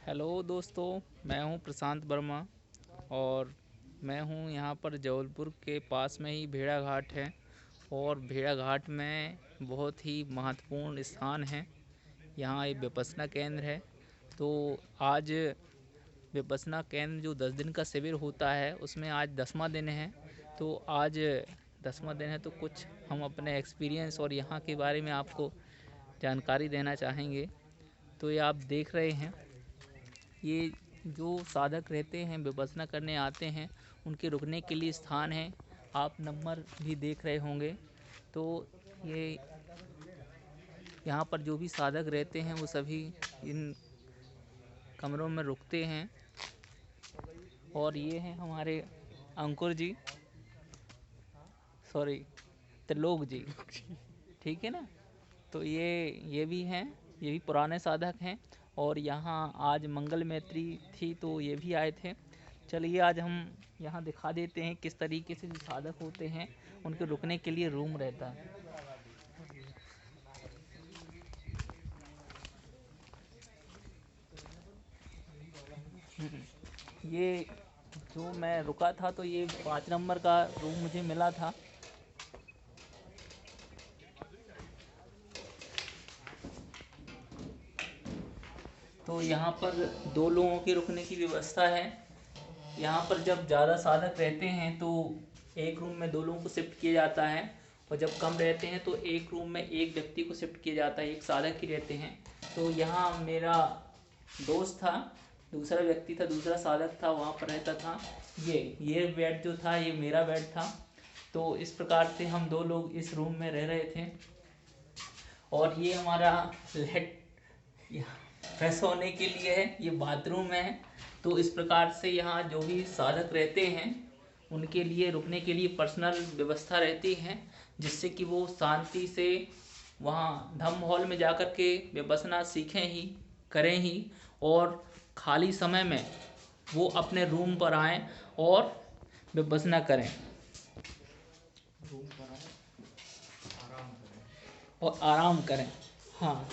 Hello दोस्तों, मैं हूं प्रशांत वर्मा और मैं हूं यहां पर जबलपुर के पास में ही भेड़ा घाट है। और भेड़ा घाट में बहुत ही महत्वपूर्ण स्थान है। यहां एक विपश्यना केंद्र है। तो आज विपश्यना केंद्र जो 10 दिन का शिविर होता है उसमें आज 10वां दिन है। तो आज 10वां दिन है तो कुछ हम अपने एक्सपीरियंस और यहाँ के बारे में आपको जानकारी देना चाहेंगे। तो ये आप देख रहे हैं, ये जो साधक रहते हैं विपश्यना करने आते हैं उनके रुकने के लिए स्थान है। आप नंबर भी देख रहे होंगे। तो ये यहाँ पर जो भी साधक रहते हैं वो सभी इन कमरों में रुकते हैं। और ये हैं हमारे अंकुर जी, सॉरी त्रिलोक जी, ठीक है ना। तो ये भी हैं, ये भी पुराने साधक हैं। और यहाँ आज मंगल मैत्री थी तो ये भी आए थे। चलिए आज हम यहाँ दिखा देते हैं किस तरीके से जो साधक होते हैं उनके रुकने के लिए रूम रहता है। ये जो मैं रुका था तो ये 5 नंबर का रूम मुझे मिला था। तो यहाँ पर 2 लोगों के रुकने की व्यवस्था है। यहाँ पर जब ज़्यादा साधक रहते हैं तो एक रूम में 2 लोगों को शिफ्ट किया जाता है। और जब कम रहते हैं तो एक रूम में एक व्यक्ति को शिफ्ट किया जाता है, एक साधक ही रहते हैं। तो यहाँ मेरा दोस्त था, दूसरा व्यक्ति था, दूसरा साधक था, वहाँ पर रहता था। ये बेड जो था ये मेरा बेड था। तो इस प्रकार से हम 2 लोग इस रूम में रह रहे थे। और ये हमारा लेट फ्रेश होने के लिए है, ये बाथरूम है। तो इस प्रकार से यहाँ जो भी साधक रहते हैं उनके लिए रुकने के लिए पर्सनल व्यवस्था रहती है, जिससे कि वो शांति से वहाँ धम्म हॉल में जाकर के विपश्यना सीखें ही, करें ही। और खाली समय में वो अपने रूम पर आएँ और विपश्यना करें और आराम करें। हाँ।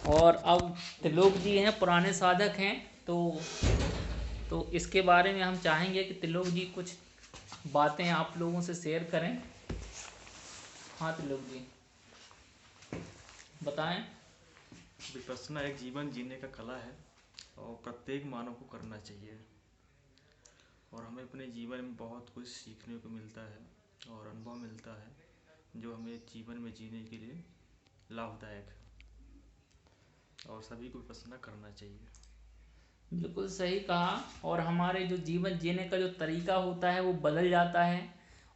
और अब त्रिलोक जी हैं, पुराने साधक हैं। तो इसके बारे में हम चाहेंगे कि त्रिलोक जी कुछ बातें आप लोगों से शेयर करें। हाँ त्रिलोक जी, बताएं। विपश्यना एक जीवन जीने का कला है और प्रत्येक मानव को करना चाहिए। और हमें अपने जीवन में बहुत कुछ सीखने को मिलता है और अनुभव मिलता है जो हमें जीवन में जीने के लिए लाभदायक है। और सभी को विपश्यना करना चाहिए। बिल्कुल सही कहा। और हमारे जो जीवन जीने का जो तरीका होता है वो बदल जाता है।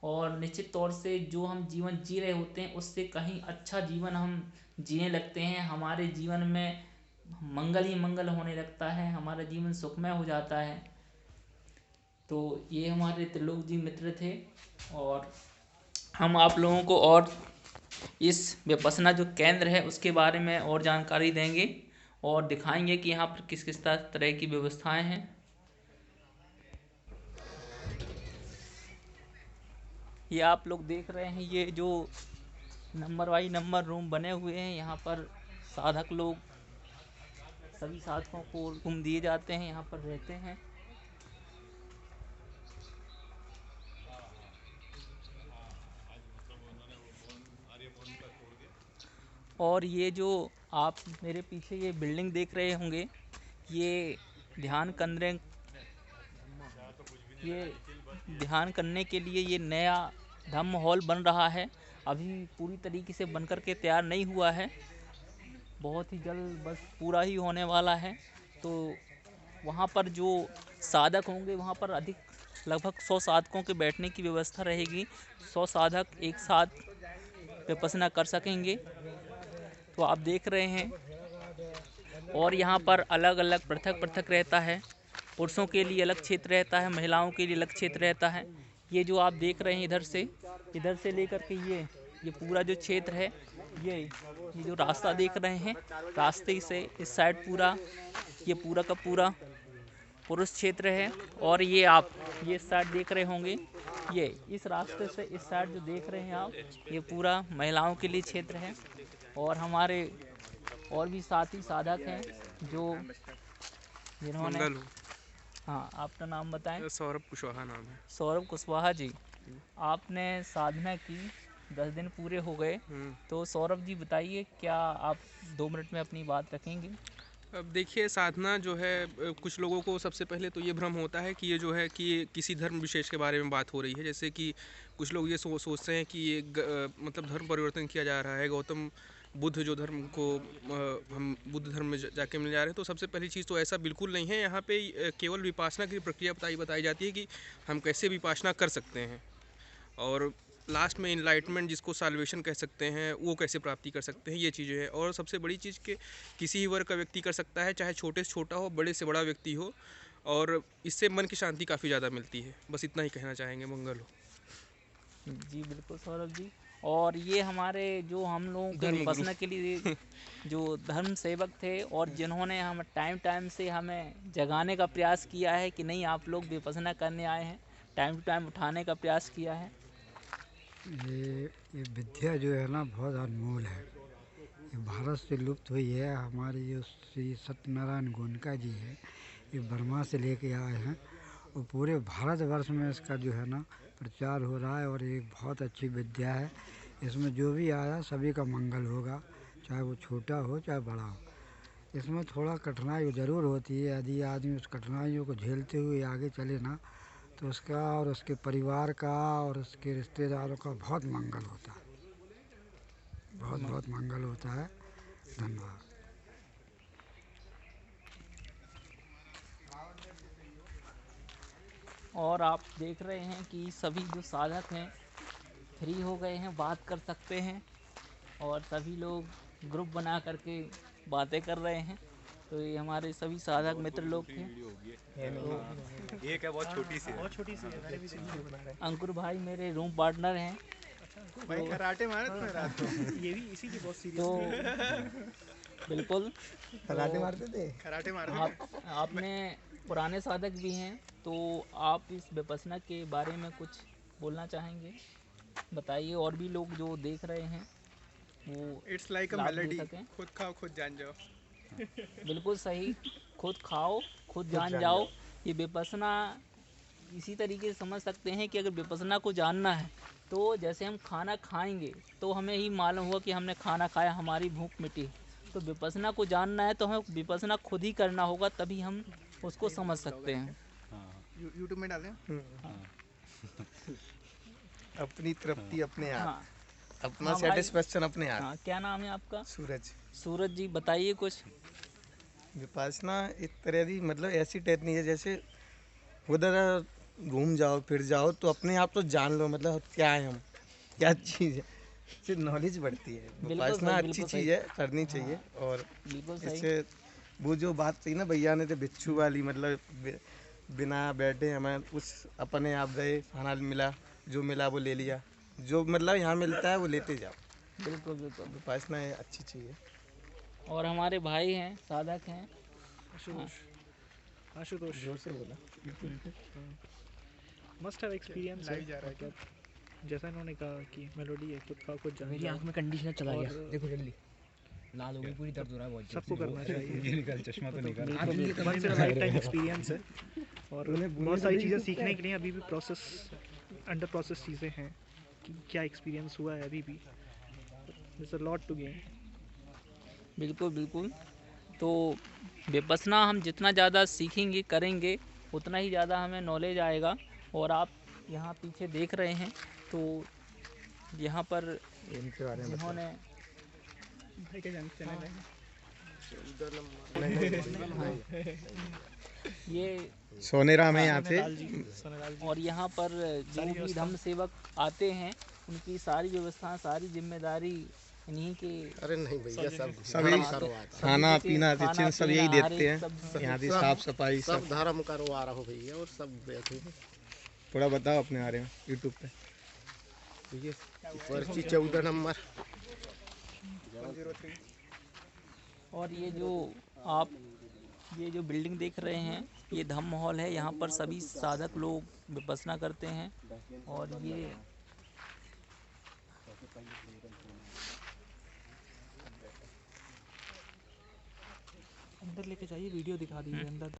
और निश्चित तौर से जो हम जीवन जी रहे होते हैं उससे कहीं अच्छा जीवन हम जीने लगते हैं। हमारे जीवन में मंगल ही मंगल होने लगता है, हमारा जीवन सुखमय हो जाता है। तो ये हमारे त्रिलोक जी मित्र थे। और हम आप लोगों को और इस विपश्यना जो केंद्र है उसके बारे में और जानकारी देंगे और दिखाएंगे कि यहाँ पर किस किस तरह की व्यवस्थाएं हैं। ये आप लोग देख रहे हैं, ये जो नंबर बाई नंबर रूम बने हुए हैं, यहाँ पर साधक लोग, सभी साधकों को रूम दिए जाते हैं, यहाँ पर रहते हैं। और ये जो आप मेरे पीछे ये बिल्डिंग देख रहे होंगे, ये ध्यान केंद्र, ये ध्यान करने के लिए ये नया धम्म हॉल बन रहा है। अभी पूरी तरीके से बनकर के तैयार नहीं हुआ है, बहुत ही जल्द बस पूरा ही होने वाला है। तो वहाँ पर जो साधक होंगे वहाँ पर अधिक लगभग 100 साधकों के बैठने की व्यवस्था रहेगी। 100 साधक एक साथ विपश्यना कर सकेंगे। तो आप देख रहे हैं। और यहाँ पर अलग अलग पृथक पृथक रहता है, पुरुषों के लिए अलग क्षेत्र रहता है, महिलाओं के लिए अलग क्षेत्र रहता है। ये जो आप देख रहे हैं इधर से लेकर के ये पूरा जो क्षेत्र है, ये जो रास्ता देख रहे हैं, रास्ते से इस साइड पूरा, ये पूरा का पूरा पुरुष क्षेत्र है। और ये आप ये साइड देख रहे होंगे, ये इस रास्ते से इस साइड जो देख रहे हैं आप, ये पूरा महिलाओं के लिए क्षेत्र है। और हमारे और भी साथी साधक हैं जो जिन्होंने मंगल हो। हाँ, आपका नाम बताएं। सौरभ कुशवाहा नाम है। सौरभ कुशवाहा जी, आपने साधना की 10 दिन पूरे हो गए, तो सौरभ जी बताइए, क्या आप 2 मिनट में अपनी बात रखेंगे? अब देखिए, साधना जो है कुछ लोगों को सबसे पहले तो ये भ्रम होता है कि ये जो है कि ये किसी धर्म विशेष के बारे में बात हो रही है। जैसे कि कुछ लोग ये सोचते हैं कि ये मतलब धर्म परिवर्तन किया जा रहा है। गौतम बुद्ध जो धर्म को हम बुद्ध धर्म में जाके मिल जा रहे हैं। तो सबसे पहली चीज़ तो ऐसा बिल्कुल नहीं है। यहाँ पे केवल विपासना की प्रक्रिया बताई जाती है कि हम कैसे विपासना कर सकते हैं, और लास्ट में इनलाइटमेंट जिसको साल्वेशन कह सकते हैं वो कैसे प्राप्ति कर सकते हैं, ये चीज़ें हैं। और सबसे बड़ी चीज़ कि किसी ही वर्ग का व्यक्ति कर सकता है, चाहे छोटे से छोटा हो, बड़े से बड़ा व्यक्ति हो, और इससे मन की शांति काफ़ी ज़्यादा मिलती है। बस इतना ही कहना चाहेंगे। मंगल हो। जी बिल्कुल सौरभ जी। और ये हमारे जो हम लोगों के विपश्यना के लिए जो धर्म सेवक थे, और जिन्होंने हम टाइम से हमें जगाने का प्रयास किया है कि नहीं आप लोग विपश्यना करने आए हैं, टाइम टू टाइम उठाने का प्रयास किया है। ये विद्या जो है ना बहुत अनमोल है। ये भारत से लुप्त हुई है। हमारे जो श्री सत्यनारायण गोयनका जी है, ये बर्मा से लेके आए हैं और पूरे भारतवर्ष में इसका जो है ना प्रचार हो रहा है। और ये बहुत अच्छी विद्या है। इसमें जो भी आया सभी का मंगल होगा, चाहे वो छोटा हो चाहे बड़ा हो। इसमें थोड़ा कठिनाई ज़रूर होती है। यदि आदमी उस कठिनाइयों को झेलते हुए आगे चले ना, तो उसका और उसके परिवार का और उसके रिश्तेदारों का बहुत मंगल होता है। बहुत बहुत मंगल होता है। धन्यवाद। और आप देख रहे हैं कि सभी जो साधक हैं फ्री हो गए हैं, बात कर सकते हैं, और सभी लोग ग्रुप बना करके बातें कर रहे हैं। तो ये हमारे सभी साधक मित्र लोग थे। एक है बहुत छोटी सी है। अंकुर भाई मेरे रूम पार्टनर हैं। भाई कराटे मारे थे रात को। ये भी इसी की बहुत सीरीज तो बिल्कुल कराटे मारते थे। कराटे मारते आपने पुराने साधक भी हैं, तो आप इस विपश्यना के बारे में कुछ बोलना चाहेंगे? बताइए, और भी लोग जो देख रहे हैं वो इट्स लाइक अ लाभ ले मेलोडी। सकें। खुद खाओ खुद जान जाओ। बिल्कुल सही। खुद खाओ खुद जान जाओ। ये विपश्यना इसी तरीके से समझ सकते हैं कि अगर विपश्यना को जानना है तो जैसे हम खाना खाएंगे तो हमें ही मालूम हुआ कि हमने खाना खाया, हमारी भूख मिटी। तो विपश्यना को जानना है तो हमें विपश्यना खुद ही करना होगा, तभी हम उसको समझ सकते हैं। यूट्यूब में डालें। अपनी तृप्ति अपने आप। हाँ अपना हाँ भाई। सेटिस्फेक्शन अपने आप। हाँ, क्या नाम है आपका? सूरज। सूरज जी बताइए कुछ। विपासना एक तरह की मतलब ऐसी टेक्निक है, जैसे उधर घूम जाओ फिर जाओ तो अपने आप तो जान लो मतलब क्या है हम, क्या चीज़ है, इससे नॉलेज बढ़ती है। विपासना अच्छी चीज़ है, करनी चाहिए। और बिल्कुल सही। इससे वो जो बात थी ना भैया ने, तो बिच्छू वाली, मतलब बिना बैठे हमें उस अपने आप गए, खाना मिला, जो मिला वो ले लिया, जो मतलब यहाँ मिलता है वो लेते जाओ। बिल्कुल बिल्कुल। विपासना अच्छी चीज़ है। और हमारे भाई हैं, साधक हैं। आशुतोष जोर से बोला। मस्ट हैव एक्सपीरियंस है। मतलब जैसा इन्होंने कहा कि मेलोडी है, खुद खाओ खुद जान मेरी जाओ। आंख में कंडीशनर चला गया, और देखो जल्दी लाल हो गई पूरी, दर्द हो रहा है बहुत। सबको करना चाहिए। ये निकाल चश्मा तो निकाल। Once in a life time experience है। और बहुत सारी चीज़ें सीखने के लिए अभी भी अंडर प्रोसेस चीज़ें हैं कि क्या एक्सपीरियंस हुआ है अभी भी। There's a lot to gain। बिल्कुल बिल्कुल। तो विपश्यना हम जितना ज़्यादा सीखेंगे करेंगे उतना ही ज़्यादा हमें नॉलेज आएगा। और आप यहाँ पीछे देख रहे हैं तो यहाँ पर इनके बारे में जिन्होंने भाई क्या चैनल है? ये सोनेराम है यहाँ पे। सोनेलाल जी, सोनेलाल जी। और यहाँ पर जो भी धर्म सेवक आते हैं उनकी सारी व्यवस्था, सारी जिम्मेदारी इन्हीं के। अरे नहीं भैया, सब सभी खाना पीना खाना सब यही पीना, देते हैं। सब यहाँ की साफ सफाई सब। धर्म करवा रहा हो भैया, और सब बैठे हैं। थोड़ा बताओ अपने बारे में यूट्यूब पे। ये पर्ची 14 नंबर। और ये जो आप ये जो बिल्डिंग देख रहे हैं ये धम्म हॉल है। यहाँ पर सभी साधक लोग विपश्यना करते हैं। और ये अंदर लेके जाइए, वीडियो दिखा दीजिए अंदर।